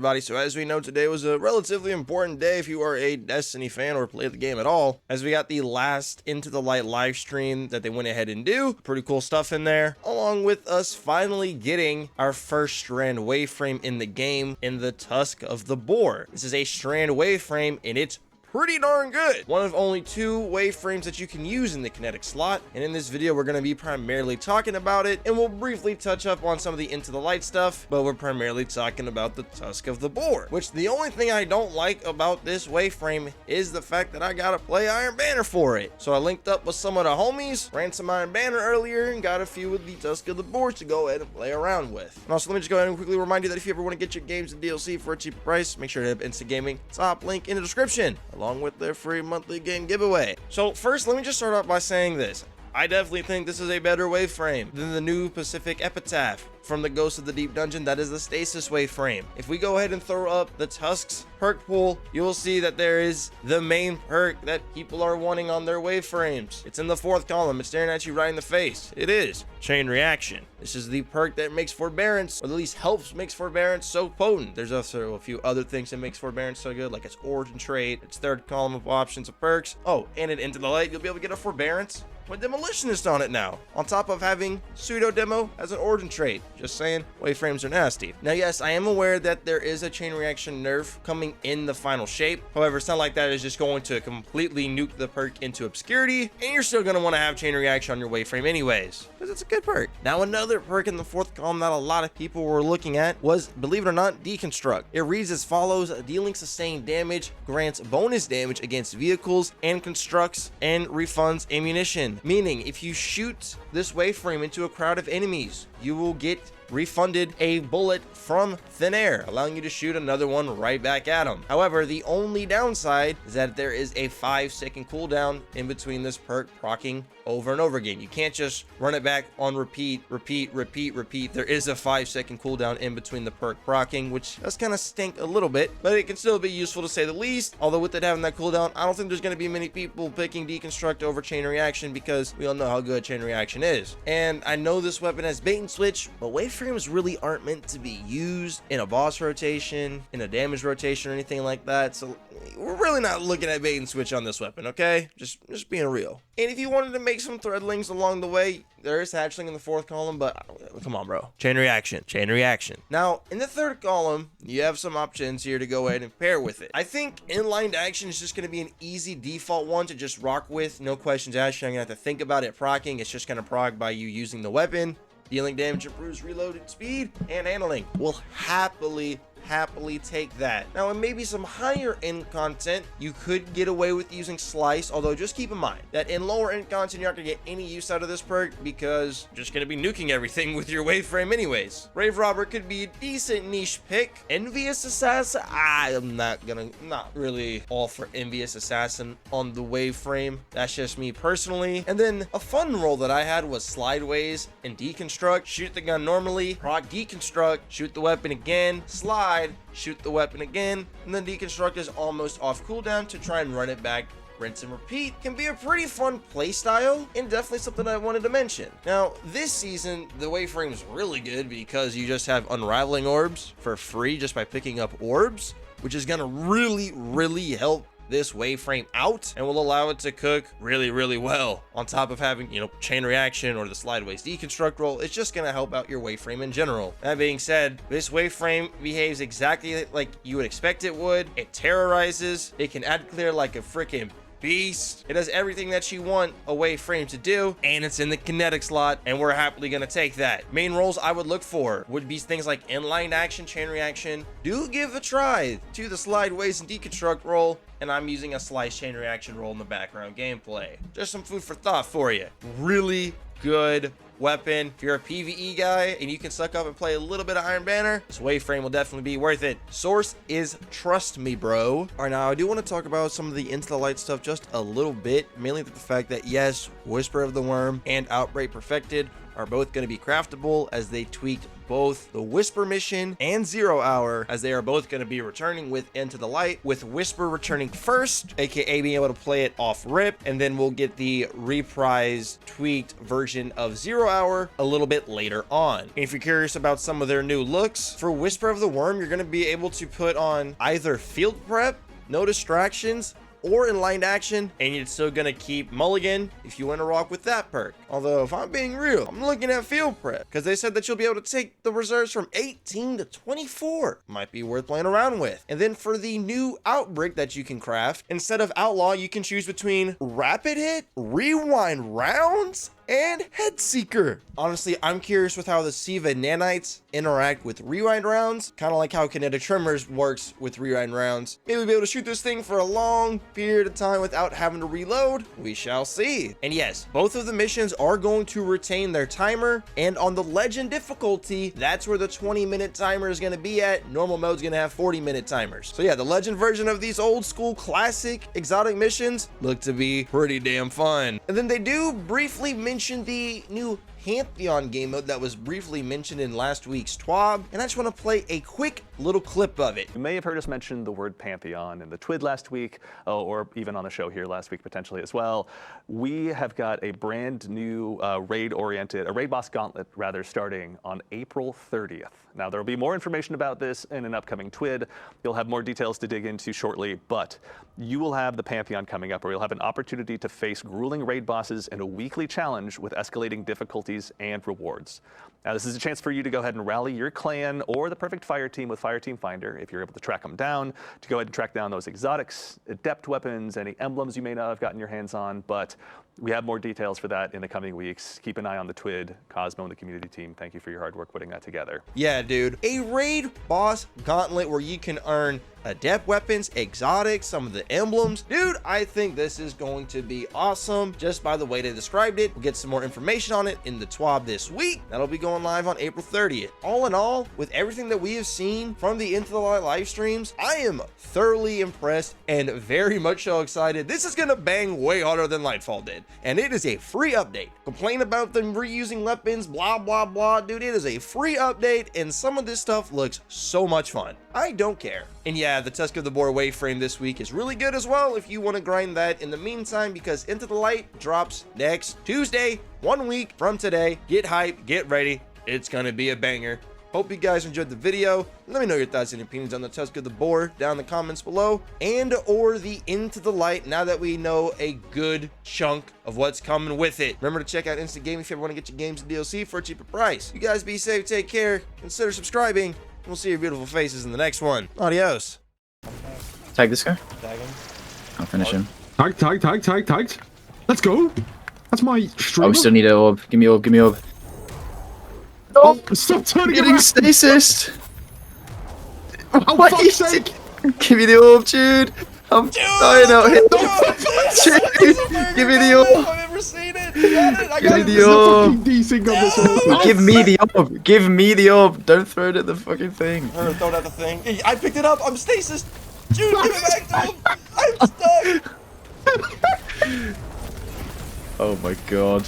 everybody. So as we know, today was a relatively important day if you are a Destiny fan or play the game at all, as we got the last Into the Light live stream that they went ahead and do. Pretty cool stuff in there, along with us finally getting our first strand waveframe in the game in the Tusk of the Boar. This is a strand waveframe and it's pretty darn good. One of only 2 waveframes that you can use in the kinetic slot, and in this video we're going to be primarily talking about it, and we'll briefly touch up on some of the Into the Light stuff, but we're primarily talking about the Tusk of the Boar, which the only thing I don't like about this waveframe is the fact that I gotta play Iron Banner for it. So I linked up with some of the homies, ran some Iron Banner earlier, and got a few with the Tusk of the Boar to go ahead and play around with. And also, let me just go ahead and quickly remind you that if you ever want to get your games and DLC for a cheaper price, make sure to hit Instant Gaming, top link in the description, along with their free monthly game giveaway. So first, let me just start off by saying this. I definitely think this is a better waveframe than the new Pacific Epitaph from the Ghost of the Deep Dungeon. That is the Stasis waveframe. If we go ahead and throw up the Tusk's perk pool, you will see that there is the main perk that people are wanting on their waveframes. It's in the 4th column. It's staring at you right in the face. It is Chain Reaction. This is the perk that makes Forbearance, or at least helps makes Forbearance so potent. There's also a few other things that makes Forbearance so good, like its origin trait, its 3rd column of options of perks. Oh, and Into the Light, you'll be able to get a Forbearance with Demolitionist on it now, on top of having Pseudo Demo as an origin trait. Just saying, waveframes are nasty. Now, yes, I am aware that there is a chain reaction nerf coming in the final shape. However, it's not like that is just going to completely nuke the perk into obscurity, and you're still going to want to have chain reaction on your waveframe anyways, because it's a good perk. Now, another perk in the 4th column that a lot of people were looking at was, believe it or not, Deconstruct. It reads as follows: dealing sustained damage, grants bonus damage against vehicles, and constructs and refunds ammunition. Meaning, if you shoot this waveframe into a crowd of enemies, you will get refunded a bullet from thin air, allowing you to shoot another one right back at them. However, the only downside is that there is a 5-second cooldown in between this perk proccing over and over again. You can't just run it back on repeat. There is a 5-second cooldown in between the perk proccing, which does kind of stink a little bit, but it can still be useful to say the least. Although with it having that cooldown, I don't think there's going to be many people picking Deconstruct over Chain Reaction, because we all know how good Chain Reaction is. And I know this weapon has bait and switch, but waveframes really aren't meant to be used in a boss rotation, in a damage rotation, or anything like that. So we're really not looking at bait and switch on this weapon, okay? Just being real. And if you wanted to make some threadlings along the way, there is hatchling in the 4th column, but come on, bro. Chain reaction. Now, in the 3rd column, you have some options here to go ahead and pair with it. I think inlined action is just going to be an easy default one to just rock with. No questions asked. You're not going to have to think about it proccing. It's just going to proc by you using the weapon. Dealing damage improves reloaded speed and handling. We'll happily take that. Now, in maybe some higher end content, you could get away with using Slice, although just keep in mind that in lower end content, you're not gonna get any use out of this perk, because you're just gonna be nuking everything with your waveframe anyways. Rave Robber could be a decent niche pick. Envious Assassin, I'm not really all for Envious Assassin on the waveframe. That's just me personally. And then a fun roll that I had was Slideways and Deconstruct. Shoot the gun normally, proc Deconstruct, shoot the weapon again, slide, shoot the weapon again, and then Deconstruct is almost off cooldown to try and run it back. Rinse and repeat can be a pretty fun playstyle, and definitely something I wanted to mention. Now, this season, the waveframe is really good because you just have unraveling orbs for free just by picking up orbs, which is gonna really help this waveframe out and will allow it to cook really well, on top of having, you know, chain reaction or the Slideways Deconstruct roll. It's just gonna help out your waveframe in general. That being said, this waveframe behaves exactly like you would expect it would. It terrorizes. It can add clear like a freaking beast. It does everything that you want a waveframe to do, and it's in the kinetic slot, and we're happily gonna take that. Main roles I would look for would be things like inline action, chain reaction. Do give a try to the Slideways and Deconstruct roll, and I'm using a Slice chain reaction roll in the background gameplay. Just some food for thought for you. Really good weapon. If you're a PvE guy and you can suck up and play a little bit of Iron Banner, this waveframe will definitely be worth it. Source is Trust Me, bro. All right, now I do want to talk about some of the Into the Light stuff just a little bit, mainly the fact that yes, Whisper of the Worm and Outbreak Perfected are both going to be craftable, as they tweaked both the Whisper mission and 0 Hour, as they are both going to be returning with Into the Light, with Whisper returning first, aka being able to play it off rip, and then we'll get the reprised, tweaked version of 0 Hour a little bit later on. And if you're curious about some of their new looks, for Whisper of the Worm, you're going to be able to put on either Field Prep, No Distractions, or Enlightened Action, and you're still gonna keep Mulligan if you want to rock with that perk. Although, if I'm being real, I'm looking at Field Prep, because they said that you'll be able to take the reserves from 18 to 24. Might be worth playing around with. And then for the new Outbreak that you can craft, instead of Outlaw, you can choose between Rapid Hit, Rewind Rounds, and Headseeker. Honestly, I'm curious with how the Siva nanites interact with rewind rounds, kind of like how Kinetic Tremors works with rewind rounds. Maybe we'll be able to shoot this thing for a long period of time without having to reload. We shall see. And yes, both of the missions are going to retain their timer, and on the Legend difficulty, that's where the 20-minute timer is going to be at. Normal mode's going to have 40-minute timers. So yeah, the Legend version of these old school classic exotic missions look to be pretty damn fun. And then they do briefly mention the new Pantheon game mode that was briefly mentioned in last week's TWAB, and I just want to play a quick little clip of it. You may have heard us mention the word Pantheon in the TWID last week, or even on the show here last week potentially as well. We have got a brand new raid boss gauntlet rather, starting on April 30th. Now there will be more information about this in an upcoming TWID. You'll have more details to dig into shortly, but you will have the Pantheon coming up, where you'll have an opportunity to face grueling raid bosses in a weekly challenge with escalating difficulties and rewards. Now this is a chance for you to go ahead and rally your clan or the perfect fire team with Fire Team Finder, if you're able to track them down, to go ahead and track down those exotics, adept weapons, any emblems you may not have gotten your hands on. But we have more details for that in the coming weeks. Keep an eye on the TWID. Cosmo and the community team, thank you for your hard work putting that together. Yeah, dude. A raid boss gauntlet where you can earn adept weapons, exotics, some of the emblems. Dude, I think this is going to be awesome just by the way they described it. We'll get some more information on it in the TWAB this week. That'll be going live on April 30th. All in all, with everything that we have seen from the Into the Light live streams, I am thoroughly impressed and very much so excited. This is gonna bang way harder than Lightfall did, and it is a free update. Complain about them reusing weapons, blah blah blah, dude, it is a free update, and some of this stuff looks so much fun. I don't care. And yeah, the Tusk of the Boar wayframe this week is really good as well if you want to grind that in the meantime, because Into the Light drops next Tuesday, 1 week from today. Get hype, get ready, it's gonna be a banger. Hope you guys enjoyed the video. Let me know your thoughts and opinions on the Tusk of the Boar down in the comments below, and or the Into the Light, now that we know a good chunk of what's coming with it. Remember to check out Instant Gaming if you ever want to get your games and DLC for a cheaper price. You guys be safe, take care, consider subscribing. We'll see your beautiful faces in the next one. Adios. Tag this guy. Tag him. I'll finish him. Tagged. Let's go. That's my streamer. Oh, we still need an orb. Give me orb, give me orb. Oh, stop turning Getting around. stasis. Oh, What fuck's is sake. it? Give me the orb, dude. I'm dying out here. Dude, give me the orb. I've ever seen it. I Give got me it. the There's no orb. fucking desync on this one. Give me the orb. Give me the orb. Don't throw it at the fucking thing. Or throw it at the thing. I picked it up. I'm stasis. Dude, give it back to him. I'm stuck. Oh my god.